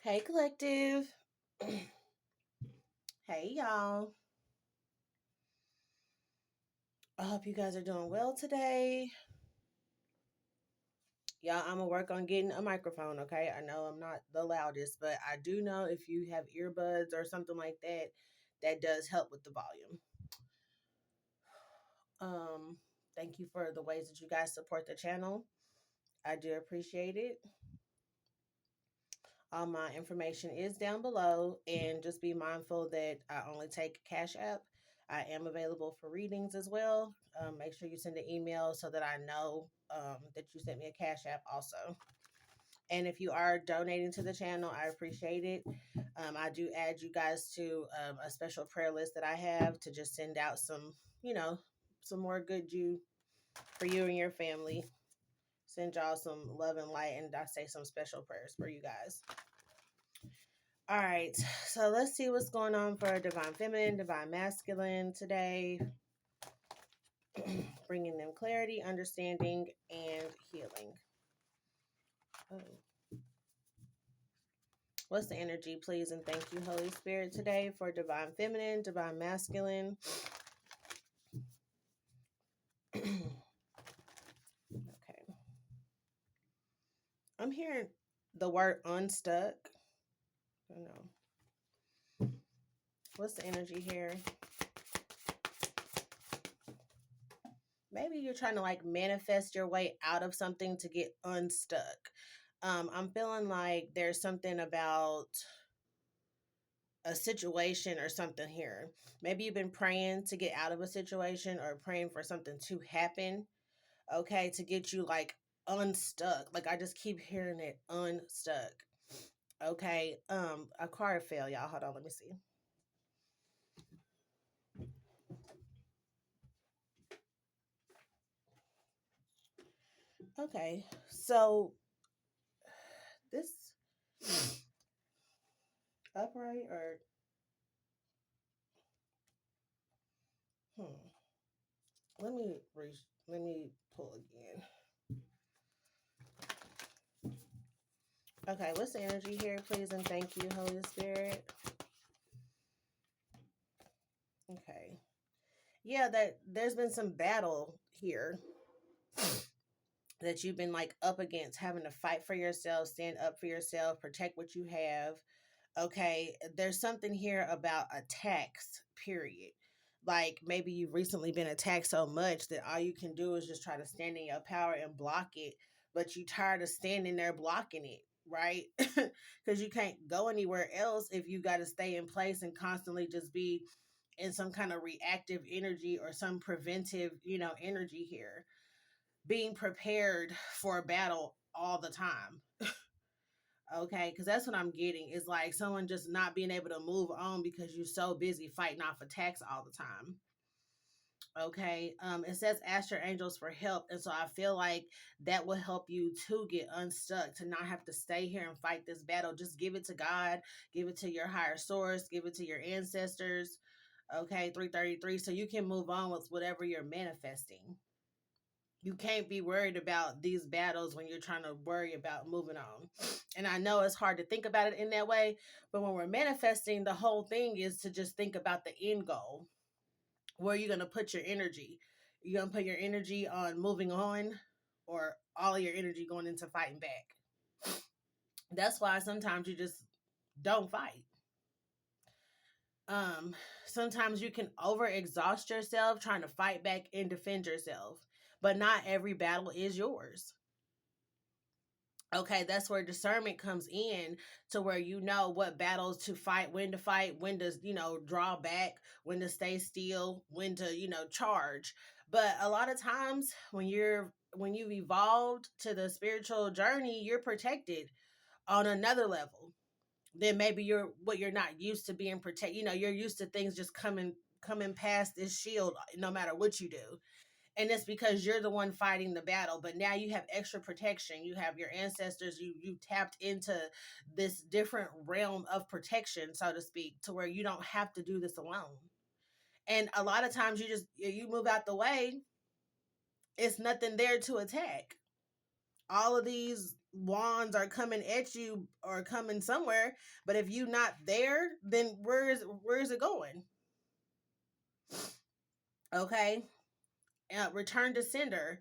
Hey, collective. Hey, y'all. I hope you guys are doing well today. Y'all, I'm gonna work on getting a microphone, okay? I know I'm not the loudest, but I do know if you have earbuds or something like that, that does help with the volume. Um, Thank you for the ways that you guys support the channel. I do appreciate it. All my information is down below, and just be mindful that I only take Cash App. I am available for readings as well. Make sure you send an email so that I know that you sent me a Cash App also. And if you are donating to the channel, I appreciate it. I do add you guys to a special prayer list that I have to just send out some, some more good for you and your family. Send y'all some love and light, and I say some special prayers for you guys. All right, so let's see what's going on for Divine Feminine, Divine Masculine today. Bringing them clarity, understanding, and healing. Oh. What's the energy, please? And thank you, Holy Spirit, today for Divine Feminine, Divine Masculine. Okay. I'm hearing the word unstuck. I don't know. What's the energy here? Maybe you're trying to like manifest your way out of something to get unstuck. I'm feeling like there's something about a situation or something here. Maybe you've been praying to get out of a situation or praying for something to happen, okay, to get you like unstuck. Like I just keep hearing it unstuck. Okay. A card fell, y'all. Hold on, let me see. Okay. So this upright or hmm. Let me pull again. Okay, what's the energy here, please? And thank you, Holy Spirit. Okay. Yeah, that there's been some battle here that you've been like up against, having to fight for yourself, stand up for yourself, protect what you have. Okay, there's something here about attacks, period. Like maybe you've recently been attacked so much that all you can do is just try to stand in your power and block it, but you tired of standing there blocking it, right? Because you can't go anywhere else if you got to stay in place and constantly just be in some kind of reactive energy or some preventive, energy here. Being prepared for a battle all the time. Okay, because that's what I'm getting is like someone just not being able to move on because you're so busy fighting off attacks all the time. Okay, it says ask your angels for help, and so I feel like that will help you to get unstuck, to not have to stay here and fight this battle. Just give it to God, give it to your higher source, give it to your ancestors. Okay, 333, so you can move on with whatever you're manifesting. You can't be worried about these battles when you're trying to worry about moving on. And I know it's hard to think about it in that way, but when we're manifesting, the whole thing is to just think about the end goal. Where are you going to put your energy? You're going to put your energy on moving on, or all of your energy going into fighting back. That's why sometimes you just don't fight. Um, Sometimes you can overexhaust yourself trying to fight back and defend yourself, but not every battle is yours. Okay, that's where discernment comes in, to where you know what battles to fight, when to, draw back, when to stay still, when to, charge. But a lot of times when you've evolved to the spiritual journey, you're protected on another level. Then maybe you're not used to being protected. You're used to things just coming past this shield no matter what you do, and it's because you're the one fighting the battle. But now you have extra protection. You have your ancestors. You tapped into this different realm of protection, so to speak, to where you don't have to do this alone. And a lot of times you move out the way, it's nothing there to attack. All of these wands are coming at you or coming somewhere, but if you not there, then where is it going? Okay. Return to sender.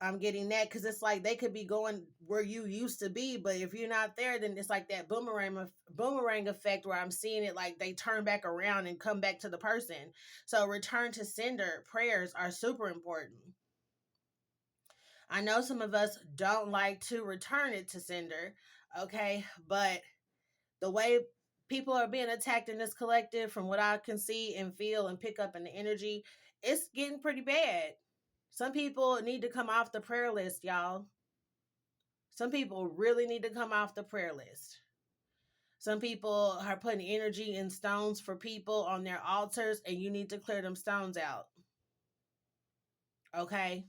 I'm getting that because it's like they could be going where you used to be, but if you're not there, then it's like that boomerang effect where I'm seeing it like they turn back around and come back to the person. So return to sender prayers are super important. I know some of us don't like to return it to sender, okay, but the way people are being attacked in this collective, from what I can see and feel and pick up in the energy, it's getting pretty bad. Some people need to come off the prayer list, y'all. Some people really need to come off the prayer list. Some people are putting energy in stones for people on their altars, and you need to clear them stones out. Okay?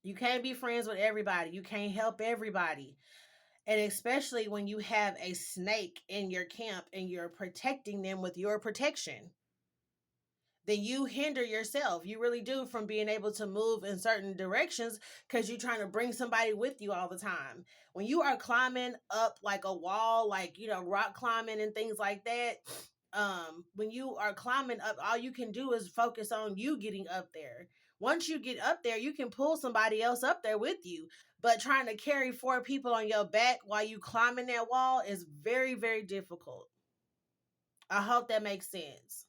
You can't be friends with everybody. You can't help everybody. And especially when you have a snake in your camp and you're protecting them with your protection, then you hinder yourself. You really do, from being able to move in certain directions because you're trying to bring somebody with you all the time. When you are climbing up like a wall, like, rock climbing and things like that, when you are climbing up, all you can do is focus on you getting up there. Once you get up there, you can pull somebody else up there with you. But trying to carry 4 people on your back while you climbing that wall is very, very difficult. I hope that makes sense.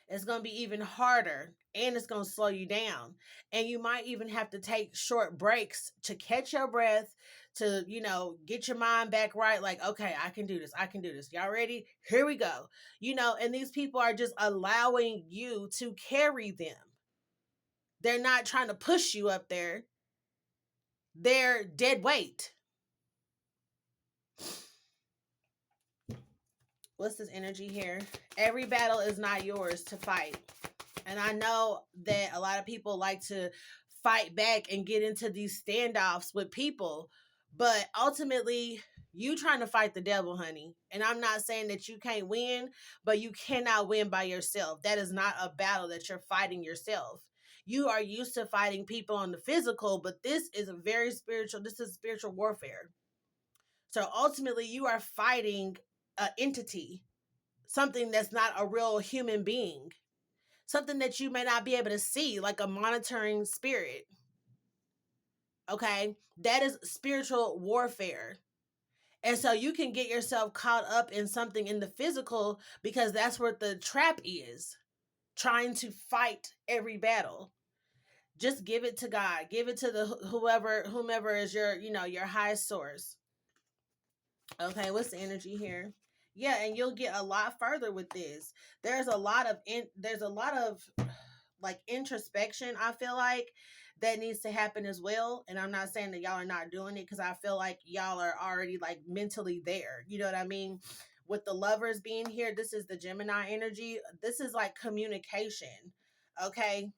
It's going to be even harder, and it's going to slow you down. And you might even have to take short breaks to catch your breath, to, get your mind back right. Like, okay, I can do this. I can do this. Y'all ready? Here we go. And these people are just allowing you to carry them. They're not trying to push you up there. They're dead weight. What's this energy here? Every battle is not yours to fight. And I know that a lot of people like to fight back and get into these standoffs with people, but ultimately, you trying to fight the devil, honey. And I'm not saying that you can't win, but you cannot win by yourself. That is not a battle that you're fighting yourself. You are used to fighting people on the physical, but this is a very spiritual, this is spiritual warfare. So ultimately, you are fighting an entity, something that's not a real human being, something that you may not be able to see, like a monitoring spirit. Okay? That is spiritual warfare. And so you can get yourself caught up in something in the physical because that's where the trap is, trying to fight every battle. Just give it to God. Give it to the whomever is your highest source. Okay, what's the energy here? Yeah, and you'll get a lot further with this. There's a lot of like introspection, I feel like, that needs to happen as well. And I'm not saying that y'all are not doing it, because I feel like y'all are already like mentally there. You know what I mean? With the lovers being here, this is the Gemini energy. This is like communication. Okay?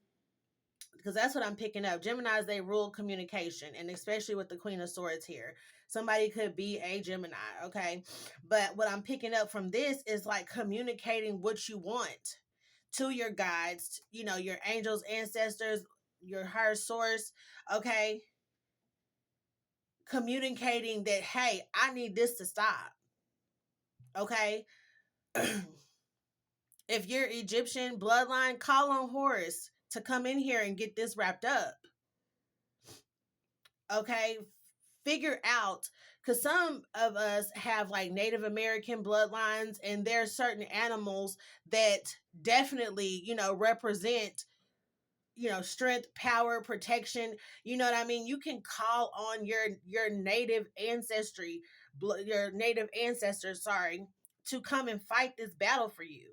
Because that's what I'm picking up. Geminis, they rule communication, and especially with the Queen of Swords here. Somebody could be a Gemini, okay? But what I'm picking up from this is like communicating what you want to your guides, your angels, ancestors, your higher source, okay? Communicating that, hey, I need this to stop, okay? If you're Egyptian bloodline, call on Horus to come in here and get this wrapped up, okay? Figure out, because some of us have like Native American bloodlines, and there are certain animals that definitely, represent, strength, power, protection. You know what I mean? You can call on your native ancestry, your native ancestors, sorry, to come and fight this battle for you.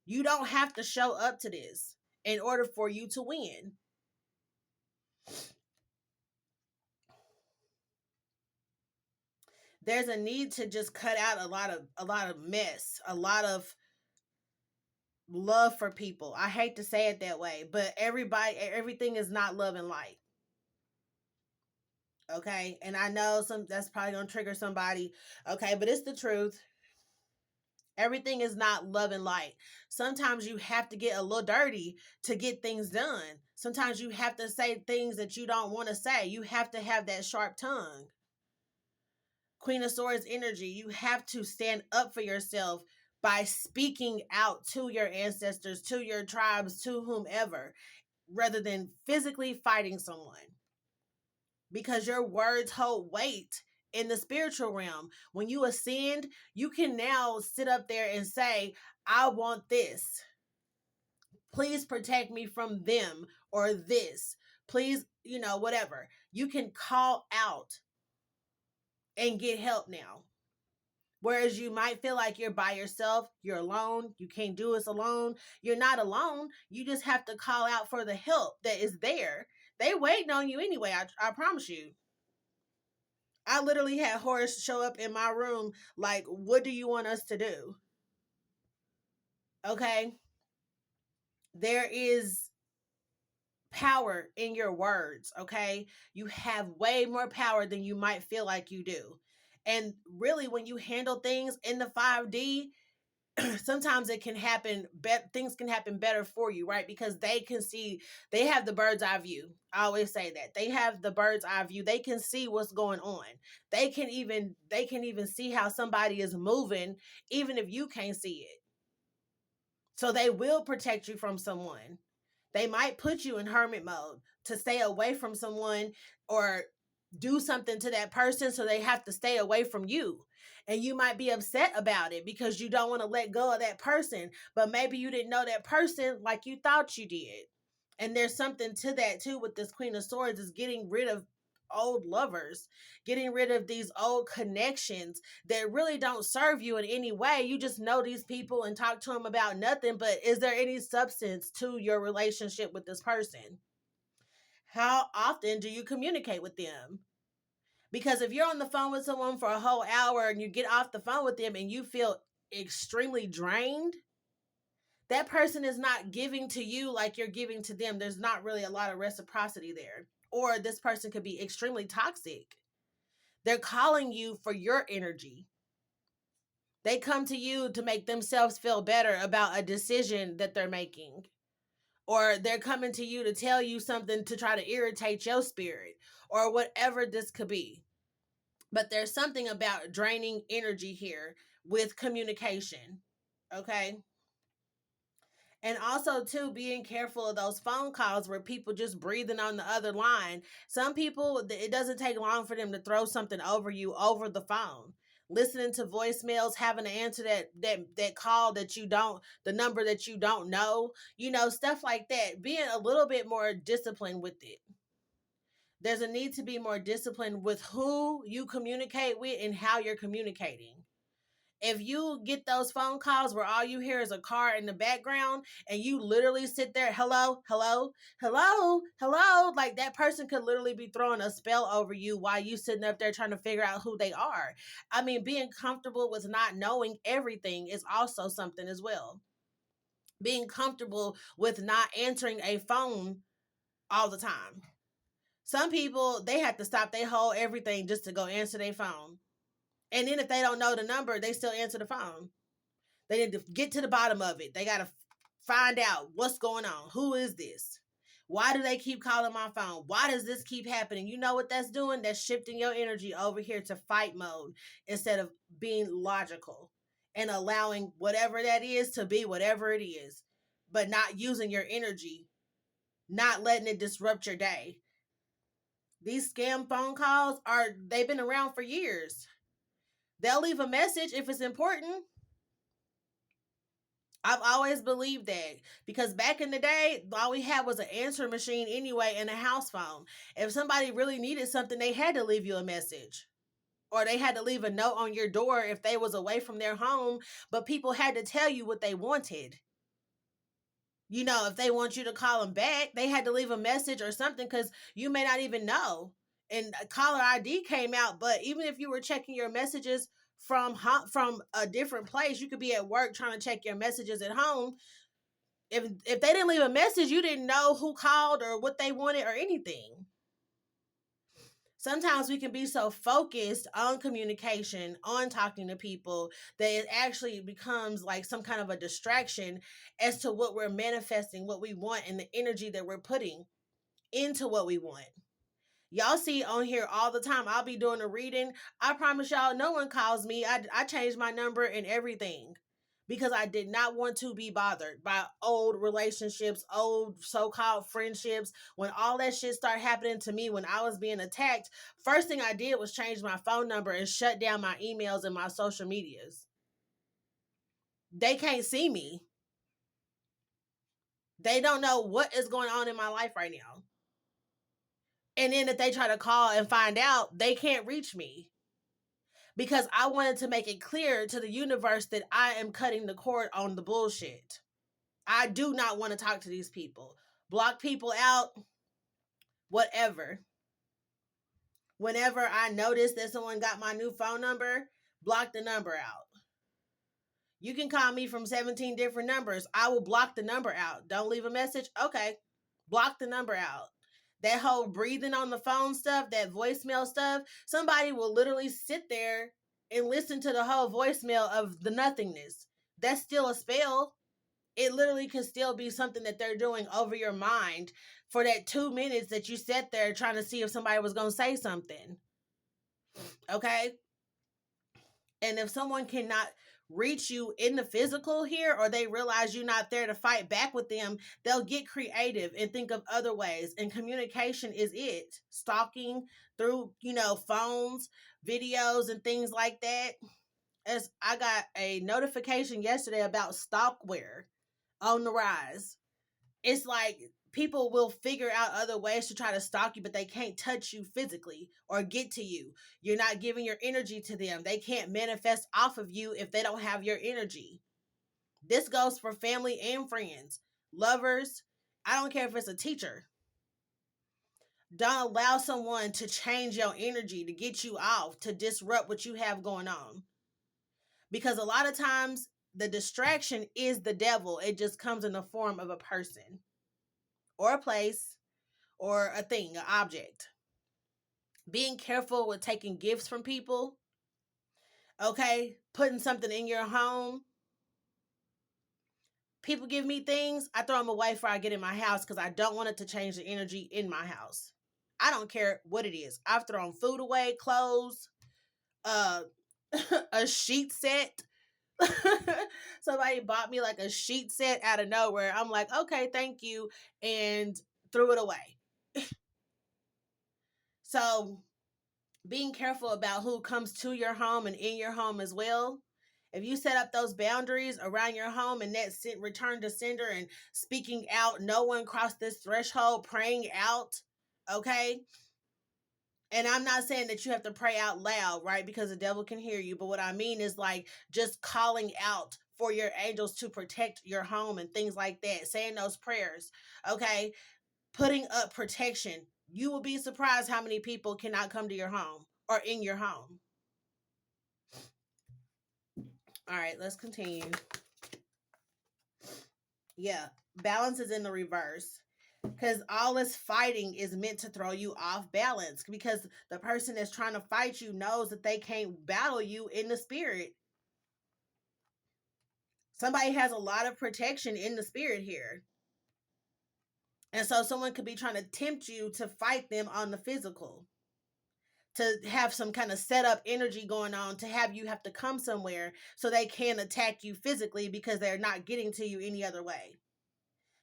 You don't have to show up to this in order for you to win. There's a need to just cut out a lot of mess, a lot of love for people. I hate to say it that way, but everything is not love and light. Okay? And I know that's probably going to trigger somebody. Okay, but it's the truth. Everything is not love and light. Sometimes you have to get a little dirty to get things done. Sometimes you have to say things that you don't want to say. You have to have that sharp tongue. Queen of Swords energy, you have to stand up for yourself by speaking out to your ancestors, to your tribes, to whomever, rather than physically fighting someone. Because your words hold weight in the spiritual realm. When you ascend, you can now sit up there and say, I want this. Please protect me from them or this. Please, whatever. You can call out and get help now. Whereas you might feel like you're by yourself, you're alone, you can't do this alone. You're not alone. You just have to call out for the help that is there. They waiting on you anyway, I promise you. I literally had Horace show up in my room like, what do you want us to do? Okay? There is power in your words, okay? You have way more power than you might feel like you do. And really, when you handle things in the 5D, sometimes it can happen, things can happen better for you, right? Because they can see, they have the bird's eye view. I always say that. They have the bird's eye view. They can see what's going on. They can even see how somebody is moving, even if you can't see it. So they will protect you from someone. They might put you in hermit mode to stay away from someone or do something to that person, so they have to stay away from you. And you might be upset about it because you don't want to let go of that person, but maybe you didn't know that person like you thought you did. And there's something to that too with this Queen of Swords, is getting rid of old lovers, getting rid of these old connections that really don't serve you in any way. You just know these people and talk to them about nothing, but is there any substance to your relationship with this person? How often do you communicate with them? Because if you're on the phone with someone for a whole hour and you get off the phone with them and you feel extremely drained, that person is not giving to you like you're giving to them. There's not really a lot of reciprocity there. Or this person could be extremely toxic. They're calling you for your energy. They come to you to make themselves feel better about a decision that they're making. Or they're coming to you to tell you something to try to irritate your spirit, or whatever this could be. But there's something about draining energy here with communication. Okay? And also, too, being careful of those phone calls where people just breathing on the other line. Some people, it doesn't take long for them to throw something over you over the phone. Listening to voicemails, having to answer that call that you don't, the number that you don't know, stuff like that. Being a little bit more disciplined with it. There's a need to be more disciplined with who you communicate with and how you're communicating. If you get those phone calls where all you hear is a car in the background and you literally sit there, hello, hello, hello, hello, like that person could literally be throwing a spell over you while you sitting up there trying to figure out who they are. I mean, being comfortable with not knowing everything is also something as well. Being comfortable with not answering a phone all the time. Some people, they have to stop their whole everything just to go answer their phone. And then if they don't know the number, they still answer the phone. They need to get to the bottom of it. They got to find out what's going on. Who is this? Why do they keep calling my phone? Why does this keep happening? You know what that's doing? That's shifting your energy over here to fight mode instead of being logical and allowing whatever that is to be whatever it is, but not using your energy, not letting it disrupt your day. These scam phone calls they've been around for years. They'll leave a message if it's important. I've always believed that, because back in the day, all we had was an answering machine anyway and a house phone. If somebody really needed something, they had to leave you a message, or they had to leave a note on your door if they was away from their home, but people had to tell you what they wanted. If they want you to call them back, they had to leave a message or something, because you may not even know. And caller ID came out, but even if you were checking your messages from a different place, you could be at work trying to check your messages at home. If they didn't leave a message, you didn't know who called or what they wanted or anything. Sometimes we can be so focused on communication, on talking to people, that it actually becomes like some kind of a distraction as to what we're manifesting, what we want, and the energy that we're putting into what we want. Y'all see on here all the time. I'll be doing a reading. I promise y'all, no one calls me. I changed my number and everything because I did not want to be bothered by old relationships, old so-called friendships. When all that shit started happening to me when I was being attacked, first thing I did was change my phone number and shut down my emails and my social medias. They can't see me. They don't know what is going on in my life right now. And then if they try to call and find out, they can't reach me. Because I wanted to make it clear to the universe that I am cutting the cord on the bullshit. I do not want to talk to these people. Block people out, whatever. Whenever I notice that someone got my new phone number, block the number out. You can call me from 17 different numbers. I will block the number out. Don't leave a message. Okay. Block the number out. That whole breathing on the phone stuff, that voicemail stuff, somebody will literally sit there and listen to the whole voicemail of the nothingness. That's still a spell. It literally could still be something that they're doing over your mind for that 2 minutes that you sat there trying to see if somebody was going to say something. Okay? And if someone cannot reach you in the physical here, or they realize you're not there to fight back with them, they'll get creative and think of other ways. And communication is it. Stalking through, phones, videos, and things like that. As I got a notification yesterday about stalkware on the rise. It's like people will figure out other ways to try to stalk you, but they can't touch you physically or get to you. You're not giving your energy to them. They can't manifest off of you if they don't have your energy. This goes for family and friends, lovers. I don't care if it's a teacher. Don't allow someone to change your energy, to get you off, to disrupt what you have going on. Because a lot of times the distraction is the devil. It just comes in the form of a person or a place or a thing, an object. Being careful with taking gifts from people. Okay, putting something in your home. People give me things, I throw them away before I get in my house because I don't want it to change the energy in my house. I don't care what it is. I've thrown food away, clothes, uh, a sheet set. Somebody bought me like a sheet set out of nowhere. I'm like, okay, thank you, and threw it away. So being careful about who comes to your home and in your home as well. If you set up those boundaries around your home and that return to sender and speaking out, no one crossed this threshold, praying out, okay? And I'm not saying that you have to pray out loud, right? Because the devil can hear you. But what I mean is like just calling out for your angels to protect your home and things like that, saying those prayers, okay? Putting up protection. You will be surprised how many people cannot come to your home or in your home. All right, let's continue. Yeah, balance is in the reverse. Because all this fighting is meant to throw you off balance. Because the person that's trying to fight you knows that they can't battle you in the spirit. Somebody has a lot of protection in the spirit here. And so someone could be trying to tempt you to fight them on the physical. To have some kind of setup energy going on, to have you have to come somewhere so they can attack you physically because they're not getting to you any other way.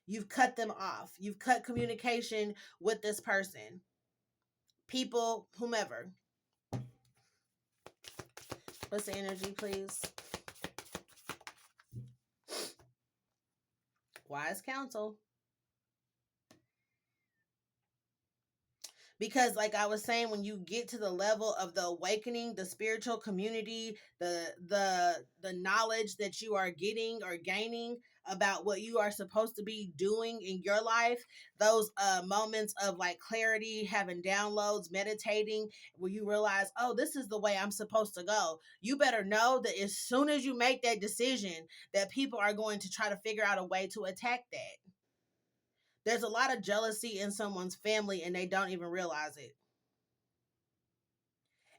You've cut them off. You've cut communication with this person, people, whomever. What's the energy, please? Wise counsel. Because like I was saying, when you get to the level of the awakening, the spiritual community, the knowledge that you are getting or gaining about what you are supposed to be doing in your life, those moments of like clarity, having downloads, meditating, where you realize, oh, this is the way I'm supposed to go. You better know that as soon as you make that decision, that people are going to try to figure out a way to attack that. There's a lot of jealousy in someone's family and they don't even realize it.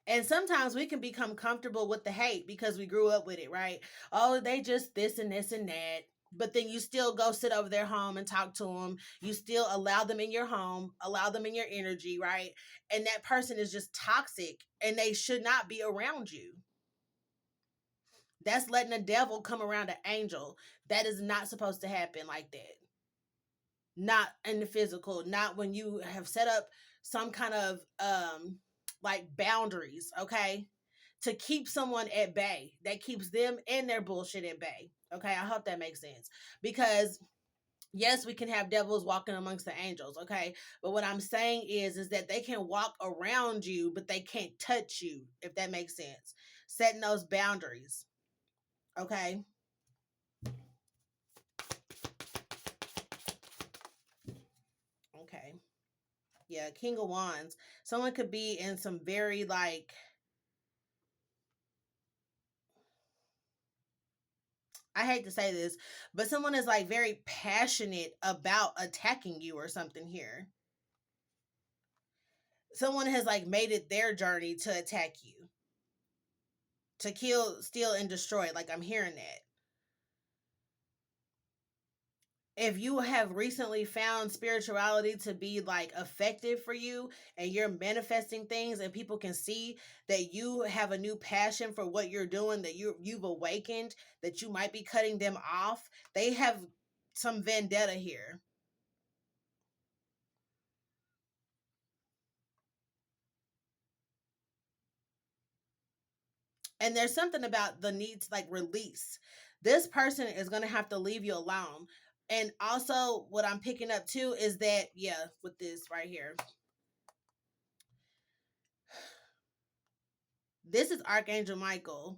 And sometimes we can become comfortable with the hate because we grew up with it, right? Oh, they just this and this and that. But then you still go sit over their home and talk to them. You still allow them in your home, allow them in your energy, right? And that person is just toxic and they should not be around you. That's letting the devil come around an angel. That is not supposed to happen like that. Not in the physical, not when you have set up some kind of like boundaries, okay? To keep someone at bay. That keeps them and their bullshit at bay. Okay, I hope that makes sense. Because yes, we can have devils walking amongst the angels, okay? But what I'm saying is that they can walk around you, but they can't touch you, if that makes sense. Setting those boundaries, okay? Okay. Yeah, King of Wands. Someone could be in some very like I hate to say this, but someone is like very passionate about attacking you or something here. Someone has like made it their journey to attack you, to kill, steal, and destroy. Like I'm hearing that. If you have recently found spirituality to be like effective for you and you're manifesting things and people can see that you have a new passion for what you're doing, that you've awakened, that you might be cutting them off, they have some vendetta here. And there's something about the need to like release. This person is going to have to leave you alone. And also what I'm picking up too is that, yeah, with this right here, this is Archangel Michael.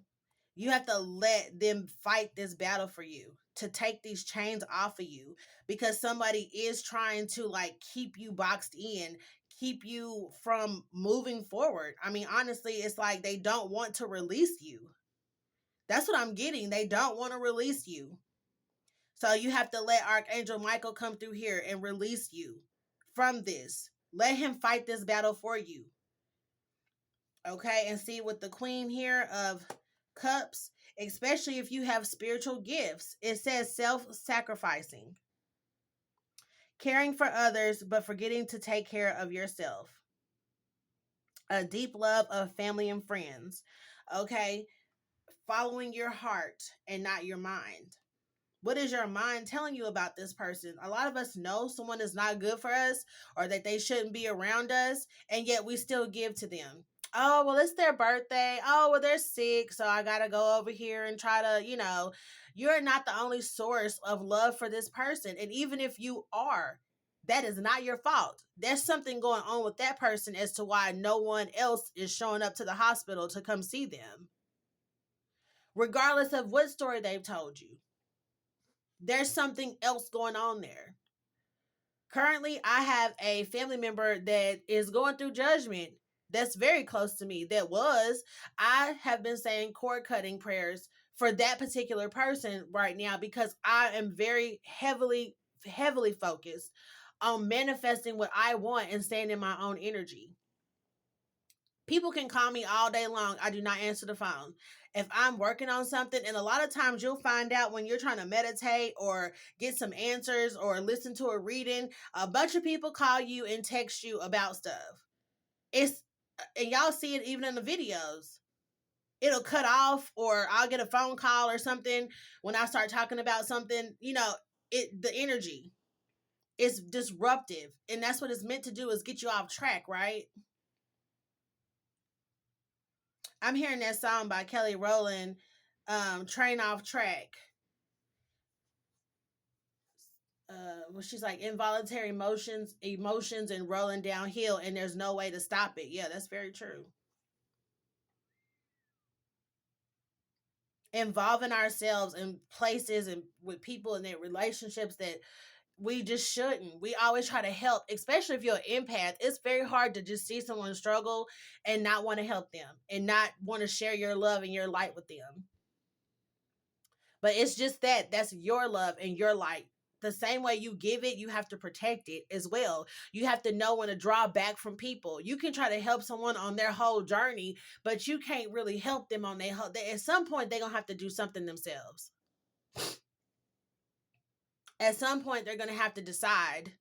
You have to let them fight this battle for you, to take these chains off of you, because somebody is trying to like keep you boxed in, keep you from moving forward. I mean, honestly, it's like they don't want to release you. That's what I'm getting. They don't want to release you. So you have to let Archangel Michael come through here and release you from this. Let him fight this battle for you. Okay, and see with the Queen here of Cups, especially if you have spiritual gifts, it says self-sacrificing, caring for others but forgetting to take care of yourself, a deep love of family and friends. Okay, following your heart and not your mind. What is your mind telling you about this person? A lot of us know someone is not good for us or that they shouldn't be around us, and yet we still give to them. Oh, well, it's their birthday. Oh, well, they're sick, so I got to go over here and try to, you're not the only source of love for this person. And even if you are, that is not your fault. There's something going on with that person as to why no one else is showing up to the hospital to come see them, regardless of what story they've told you. There's something else going on there. Currently, I have a family member that is going through judgment that's very close to me. I have been saying cord cutting prayers for that particular person right now because I am very heavily focused on manifesting what I want and staying in my own energy. People can call me all day long. I do not answer the phone. If I'm working on something, and a lot of times you'll find out when you're trying to meditate or get some answers or listen to a reading, a bunch of people call you and text you about stuff. It's and y'all see it even in the videos. It'll cut off or I'll get a phone call or something when I start talking about something, the energy is disruptive, and that's what it's meant to do, is get you off track, right? I'm hearing that song by Kelly Rowland, Train Off Track. Well, she's like involuntary emotions and rolling downhill, and there's no way to stop it. Yeah, that's very true. Involving ourselves in places and with people and their relationships that we just shouldn't. We always try to help, especially if you're an empath. It's very hard to just see someone struggle and not want to help them and not want to share your love and your light with them. But it's just that's your love and your light. The same way you give it, you have to protect it as well. You have to know when to draw back from people. You can try to help someone on their whole journey, but you can't really help them on their whole. At some point, they're going to have to do something themselves. At some point, they're going to have to decide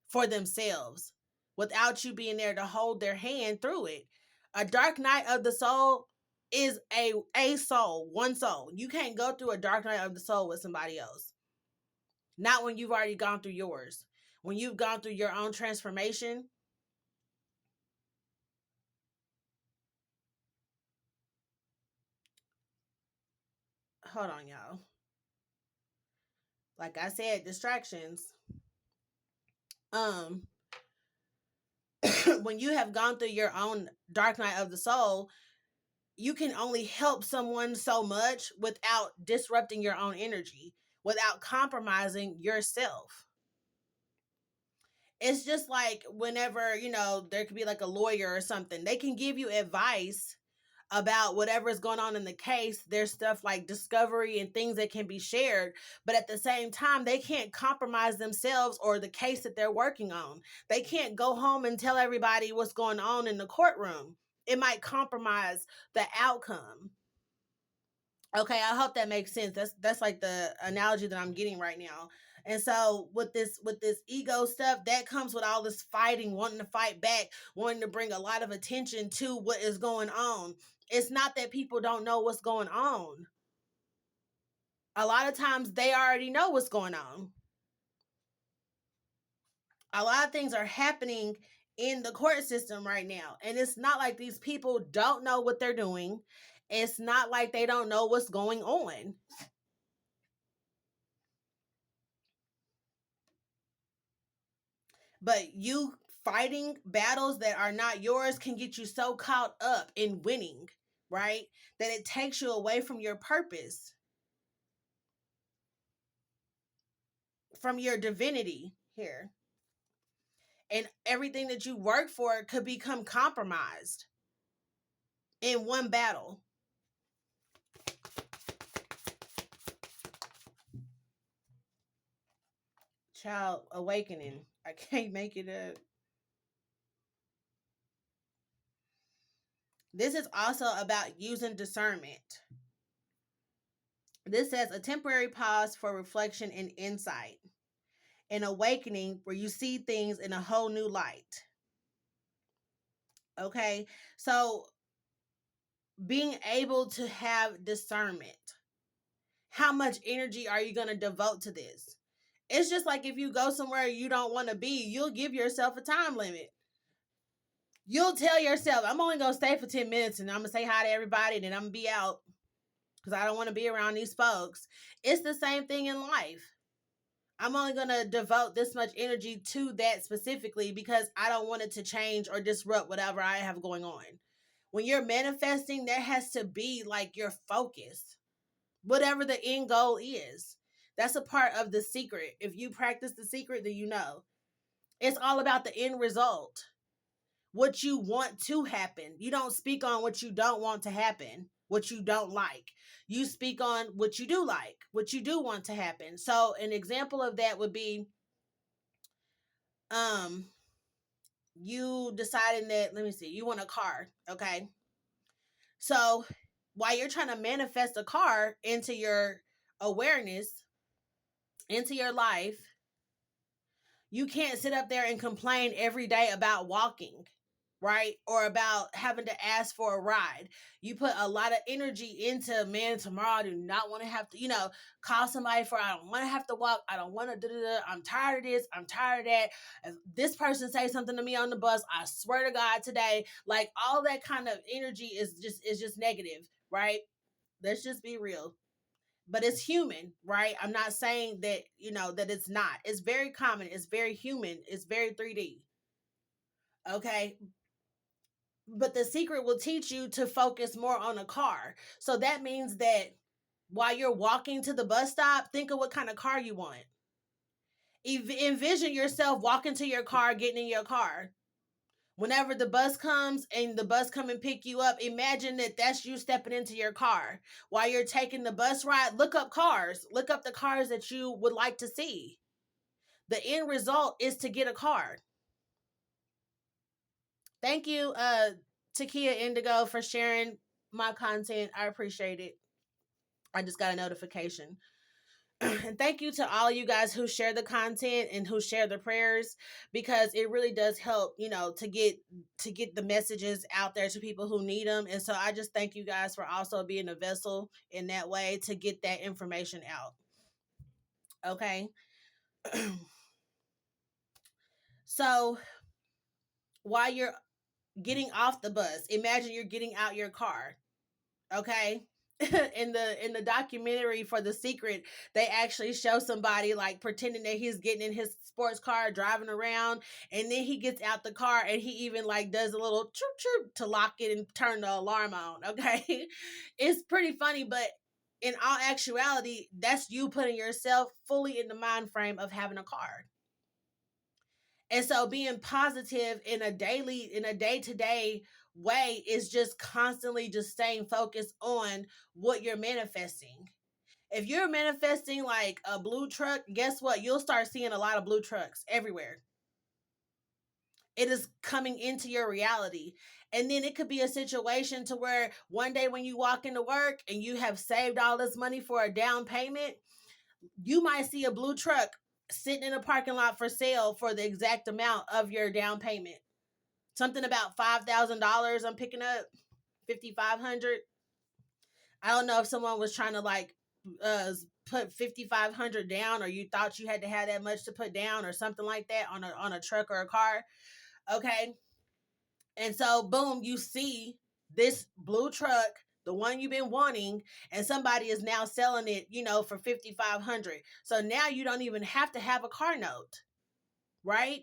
for themselves without you being there to hold their hand through it. A dark night of the soul is a soul, one soul. You can't go through a dark night of the soul with somebody else. Not when you've already gone through yours. When you've gone through your own transformation. Hold on, y'all. Like I said, distractions. Um, when you have gone through your own dark night of the soul, you can only help someone so much without disrupting your own energy, without compromising yourself. It's just like whenever, there could be like a lawyer or something, they can give you advice about whatever is going on in the case. There's stuff like discovery and things that can be shared, but at the same time, they can't compromise themselves or the case that they're working on. They can't go home and tell everybody what's going on in the courtroom. It might compromise the outcome. Okay, I hope that makes sense. That's like the analogy that I'm getting right now. And so with this ego stuff, that comes with all this fighting, wanting to fight back, wanting to bring a lot of attention to what is going on. It's not that people don't know what's going on. A lot of times they already know what's going on. A lot of things are happening in the court system right now. And it's not like these people don't know what they're doing. It's not like they don't know what's going on. But you fighting battles that are not yours can get you so caught up in winning, right? That it takes you away from your purpose, from your divinity here. And everything that you work for could become compromised in one battle. Child awakening. I can't make it up. This is also about using discernment. This says a temporary pause for reflection and insight. An awakening where you see things in a whole new light. Okay, so being able to have discernment. How much energy are you going to devote to this? It's just like if you go somewhere you don't want to be, you'll give yourself a time limit. You'll tell yourself, I'm only going to stay for 10 minutes and I'm going to say hi to everybody and then I'm going to be out because I don't want to be around these folks. It's the same thing in life. I'm only going to devote this much energy to that specifically because I don't want it to change or disrupt whatever I have going on. When you're manifesting, that has to be like your focus, whatever the end goal is. That's a part of the secret. If you practice the secret, then you know. It's all about the end result, what you want to happen. You don't speak on what you don't want to happen, what you don't like. You speak on what you do like, what you do want to happen. So an example of that would be you deciding that, let me see, you want a car, okay? So while you're trying to manifest a car into your awareness, into your life, you can't sit up there and complain every day about walking, right? Or about having to ask for a ride. You put a lot of energy into, man, tomorrow I do not want to have to, call somebody for, I don't want to have to walk. I don't want to, I'm tired of this. I'm tired of that. If this person say something to me on the bus, I swear to God today, like all that kind of energy is just negative, right? Let's just be real. But it's human, right? I'm not saying that, that it's not. It's very common. It's very human. It's very 3D. Okay. But the secret will teach you to focus more on a car. So that means that while you're walking to the bus stop, think of what kind of car you want. Envision yourself walking to your car, getting in your car. Whenever the bus comes and the bus come and pick you up, imagine that that's you stepping into your car. While you're taking the bus ride, look up cars. Look up the cars that you would like to see. The end result is to get a car. Thank you, Takia Indigo, for sharing my content. I appreciate it. I just got a notification. And thank you to all you guys who share the content and who share the prayers, because it really does help, to get the messages out there to people who need them. And so I just thank you guys for also being a vessel in that way to get that information out. Okay. So while you're getting off the bus, imagine you're getting out your car. Okay. In the documentary for The Secret, they actually show somebody like pretending that he's getting in his sports car driving around, and then he gets out the car and he even like does a little chirp chirp to lock it and turn the alarm on. Okay. It's pretty funny, but in all actuality, that's you putting yourself fully in the mind frame of having a car. And so being positive in a day-to-day way is just constantly just staying focused on what you're manifesting. If you're manifesting like a blue truck, guess what? You'll start seeing a lot of blue trucks everywhere. It is coming into your reality. And then it could be a situation to where one day when you walk into work and you have saved all this money for a down payment, you might see a blue truck sitting in a parking lot for sale for the exact amount of your down payment. Something about $5,000 I'm picking up, 5,500. I don't know if someone was trying to like put 5,500 down, or you thought you had to have that much to put down or something like that on a truck or a car. Okay. And so boom, you see this blue truck, the one you've been wanting, and somebody is now selling it, for 5,500. So now you don't even have to have a car note, right?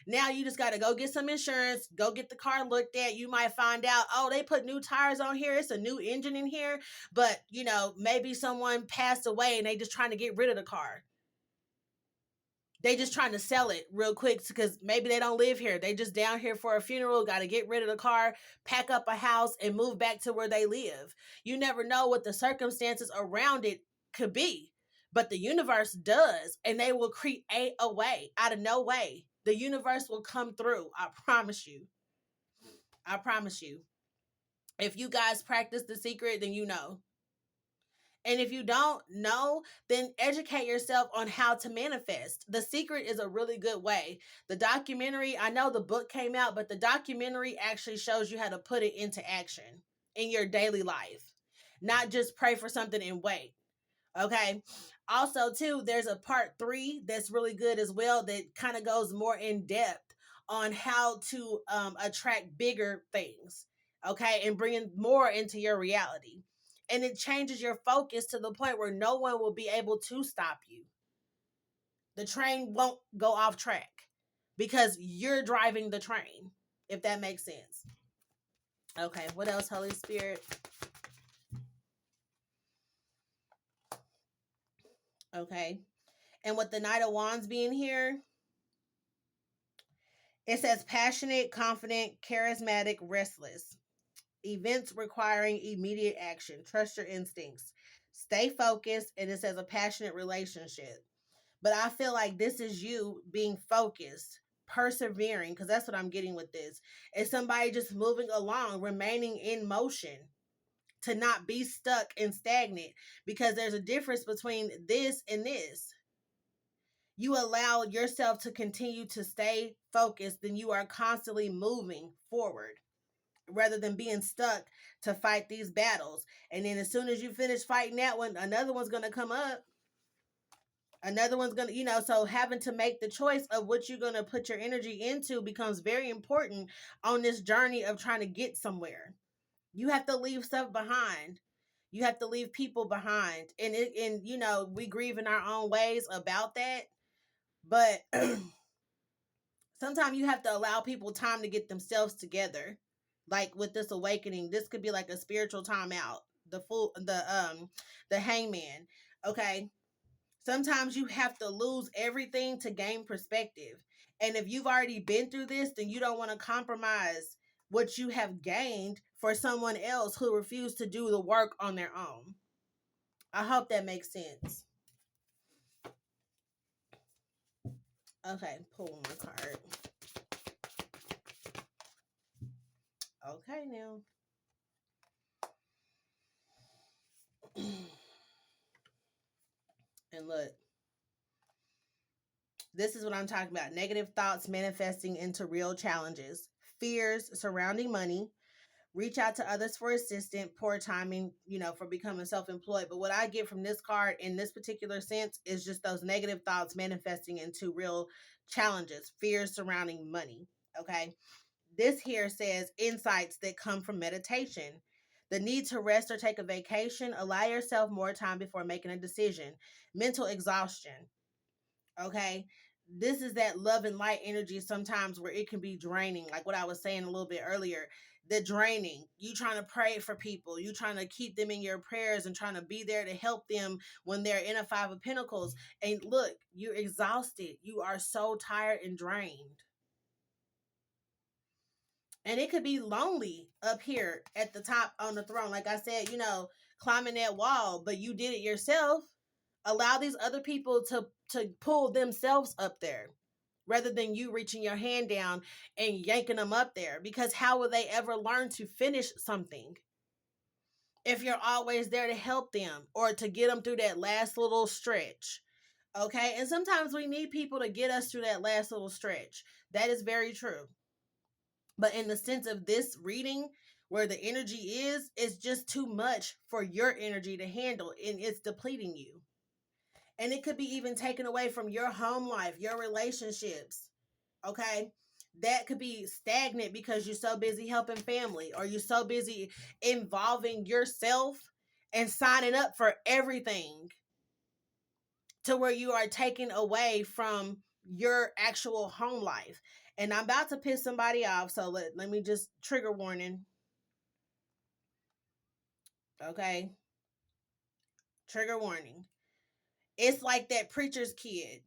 Now you just got to go get some insurance, go get the car looked at. You might find out, oh, they put new tires on here. It's a new engine in here. But, maybe someone passed away and they just trying to get rid of the car. They just trying to sell it real quick because maybe they don't live here. They just down here for a funeral, got to get rid of the car, pack up a house, and move back to where they live. You never know what the circumstances around it could be, but the universe does, and they will create a way out of no way. The universe will come through. I promise you. I promise you. If you guys practice The Secret, then you know. And if you don't know, then educate yourself on how to manifest. The Secret is a really good way. The documentary, I know the book came out, but the documentary actually shows you how to put it into action in your daily life. Not just pray for something and wait. Okay. Also, too, there's a part 3 that's really good as well that kind of goes more in depth on how to attract bigger things. Okay. And bringing more into your reality. And it changes your focus to the point where no one will be able to stop you. The train won't go off track because you're driving the train, if that makes sense. Okay, what else, Holy Spirit? Okay. And with the Knight of Wands being here, it says passionate, confident, charismatic, restless. Events requiring immediate action. Trust your instincts. Stay focused, and it says a passionate relationship. But I feel like this is you being focused, persevering, because that's what I'm getting with this. It's somebody just moving along, remaining in motion, to not be stuck and stagnant, because there's a difference between this and this. You allow yourself to continue to stay focused, then you are constantly moving forward rather than being stuck to fight these battles. And then as soon as you finish fighting that one, another one's going to come up. Another one's going to, so having to make the choice of what you're going to put your energy into becomes very important on this journey of trying to get somewhere. You have to leave stuff behind. You have to leave people behind. And we grieve in our own ways about that. But sometimes you have to allow people time to get themselves together. Like with this awakening, this could be like a spiritual timeout. The hangman. Okay. Sometimes you have to lose everything to gain perspective. And if you've already been through this, then you don't want to compromise what you have gained for someone else who refused to do the work on their own. I hope that makes sense. Okay, pull one more card. Okay, now. And look, this is what I'm talking about. Negative thoughts manifesting into real challenges, fears surrounding money, reach out to others for assistance, poor timing, for becoming self-employed. But what I get from this card in this particular sense is just those negative thoughts manifesting into real challenges, fears surrounding money. Okay. This here says insights that come from meditation. The need to rest or take a vacation, allow yourself more time before making a decision, mental exhaustion. Okay. This is that love and light energy sometimes where it can be draining, like what I was saying a little bit earlier. The draining, you trying to pray for people, you trying to keep them in your prayers and trying to be there to help them when they're in a Five of Pentacles. And look, you're exhausted. You are so tired and drained. And it could be lonely up here at the top on the throne. Like I said, climbing that wall, but you did it yourself. Allow these other people to pull themselves up there rather than you reaching your hand down and yanking them up there. Because how will they ever learn to finish something if you're always there to help them or to get them through that last little stretch? Okay. And sometimes we need people to get us through that last little stretch. That is very true. But in the sense of this reading, where the energy is, it's just too much for your energy to handle, and it's depleting you. And it could be even taken away from your home life, your relationships. Okay. That could be stagnant because you're so busy helping family, or you're so busy involving yourself and signing up for everything, to where you are taken away from your actual home life. And I'm about to piss somebody off, so let me just trigger warning. Okay. Trigger warning. It's like that preacher's kid.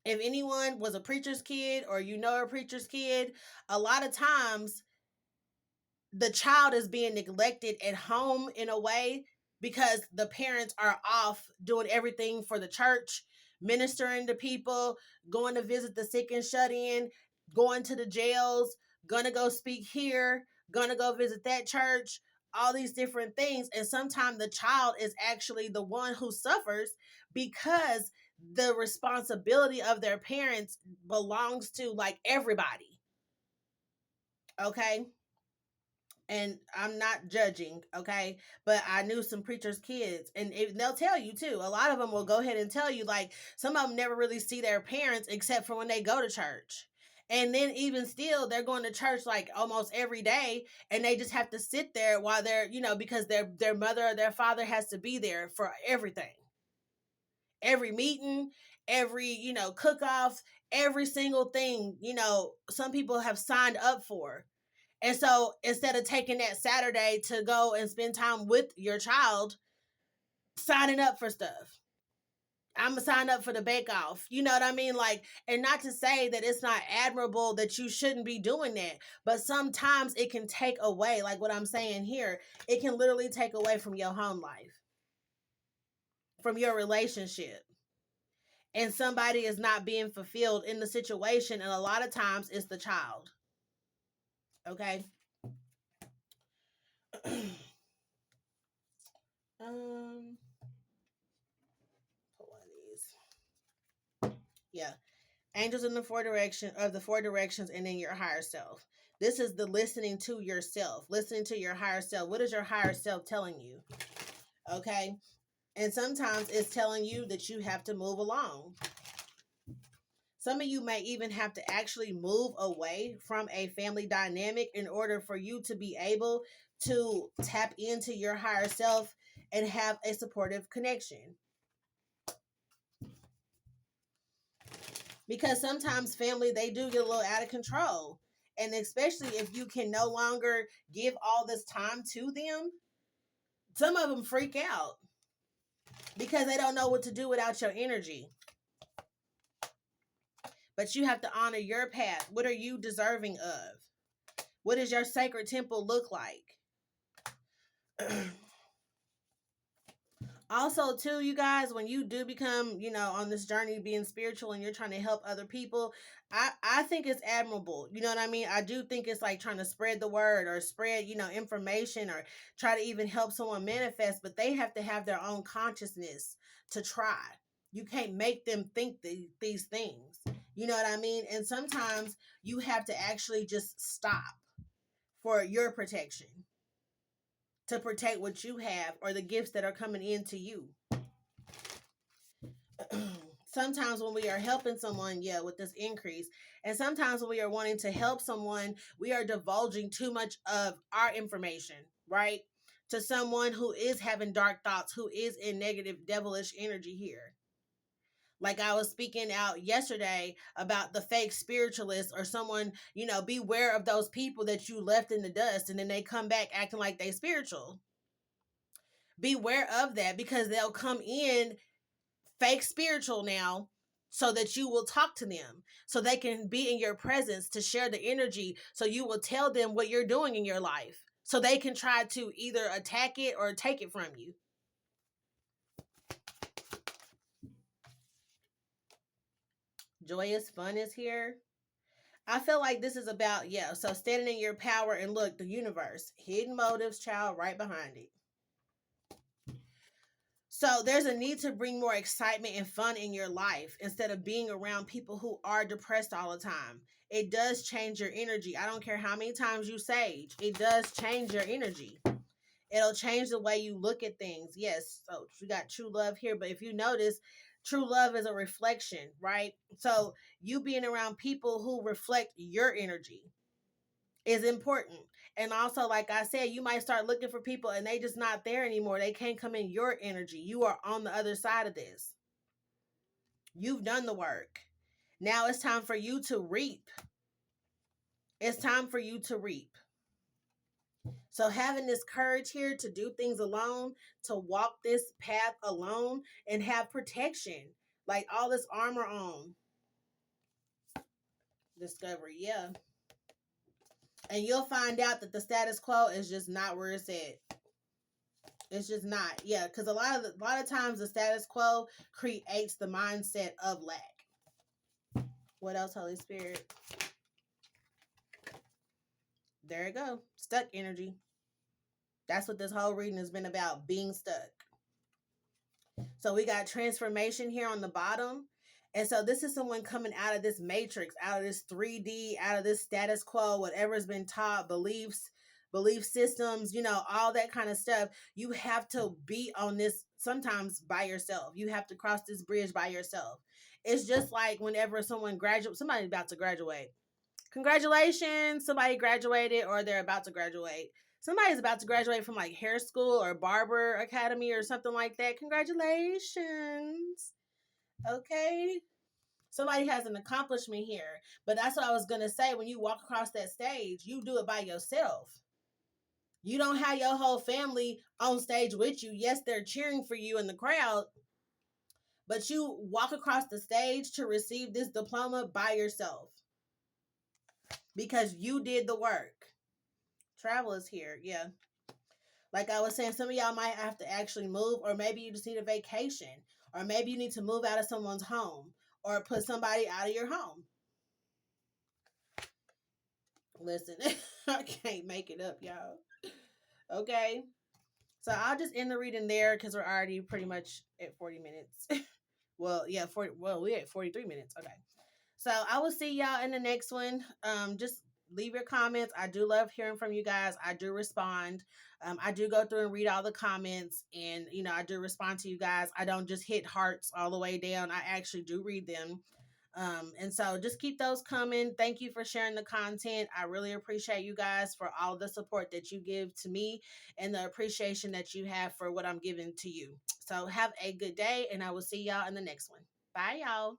If anyone was a preacher's kid, or a preacher's kid, a lot of times the child is being neglected at home in a way because the parents are off doing everything for the church, ministering to people, going to visit the sick and shut in, going to the jails, gonna go speak here, gonna go visit that church, all these different things. And sometimes the child is actually the one who suffers because the responsibility of their parents belongs to like everybody. Okay. And I'm not judging, okay? But I knew some preachers' kids, and they'll tell you too. A lot of them will go ahead and tell you, like, some of them never really see their parents except for when they go to church. And then even still, they're going to church like almost every day, and they just have to sit there while they're, because their mother or their father has to be there for everything. Every meeting, every, cook-off, every single thing, some people have signed up for. And so instead of taking that Saturday to go and spend time with your child, signing up for stuff. I'm going to sign up for the bake off. You know what I mean? Like, and not to say that it's not admirable that you shouldn't be doing that, but sometimes it can take away, like what I'm saying here, it can literally take away from your home life, from your relationship. And somebody is not being fulfilled in the situation. And a lot of times it's the child. Okay. Put one of these. Yeah. Angels in the four directions, and then your higher self. This is the listening to yourself, listening to your higher self. What is your higher self telling you? Okay. And sometimes it's telling you that you have to move along. Some of you may even have to actually move away from a family dynamic in order for you to be able to tap into your higher self and have a supportive connection. Because sometimes family, they do get a little out of control. And especially if you can no longer give all this time to them, some of them freak out because they don't know what to do without your energy. But you have to honor your path. What are you deserving of? What does your sacred temple look like? Also, too, you guys, when you do become, on this journey being spiritual and you're trying to help other people, I think it's admirable. You know what I mean? I do think it's like trying to spread the word or spread, information or try to even help someone manifest, but they have to have their own consciousness to try. You can't make them think these things. You know what I mean? And sometimes you have to actually just stop for your protection, to protect what you have or the gifts that are coming into you. Sometimes when we are helping someone, yeah, with this increase, and sometimes when we are wanting to help someone, we are divulging too much of our information, right? To someone who is having dark thoughts, who is in negative devilish energy here. Like I was speaking out yesterday about the fake spiritualist or someone, beware of those people that you left in the dust and then they come back acting like they spiritual. Beware of that, because they'll come in fake spiritual now, so that you will talk to them, so they can be in your presence to share the energy, so you will tell them what you're doing in your life, so they can try to either attack it or take it from you. Joyous Fun is here. I feel like this is about, so standing in your power, and look, the universe, hidden motives, child, right behind it. So there's a need to bring more excitement and fun in your life instead of being around people who are depressed all the time. It does change your energy. I don't care how many times you sage. It does change your energy. It'll change the way you look at things. Yes, so you got true love here, but if you notice, true love is a reflection, right? So you being around people who reflect your energy is important. And also, like I said, you might start looking for people and they just not there anymore. They can't come in your energy. You are on the other side of this. You've done the work. Now it's time for you to reap. It's time for you to reap. So having this courage here to do things alone, to walk this path alone and have protection, like all this armor on. Discovery, yeah. And you'll find out that the status quo is just not where it's at. It's just not. Yeah, because a lot of times the status quo creates the mindset of lack. What else, Holy Spirit? There you go. Stuck energy. That's what this whole reading has been about, being stuck. So we got transformation here on the bottom. And so this is someone coming out of this matrix, out of this 3D, out of this status quo, whatever's been taught, belief systems, all that kind of stuff. You have to be on this sometimes by yourself. You have to cross this bridge by yourself. It's just like whenever somebody's about to graduate. Congratulations, somebody graduated or they're about to graduate. Somebody's about to graduate from like hair school or barber academy or something like that. Congratulations. Okay. Somebody has an accomplishment here. But that's what I was going to say. When you walk across that stage, you do it by yourself. You don't have your whole family on stage with you. Yes, they're cheering for you in the crowd, but you walk across the stage to receive this diploma by yourself because you did the work. Travel is here, yeah. Like I was saying, some of y'all might have to actually move, or maybe you just need a vacation, or maybe you need to move out of someone's home, or put somebody out of your home. Listen, I can't make it up, y'all. Okay. So I'll just end the reading there because we're already pretty much at 40 minutes. Well, yeah, we're at 43 minutes. Okay. So I will see y'all in the next one. Just leave your comments. I do love hearing from you guys. I do respond. I do go through and read all the comments, and I do respond to you guys. I don't just hit hearts all the way down. I actually do read them. And so just keep those coming. Thank you for sharing the content. I really appreciate you guys for all the support that you give to me and the appreciation that you have for what I'm giving to you. So have a good day, and I will see y'all in the next one. Bye, y'all.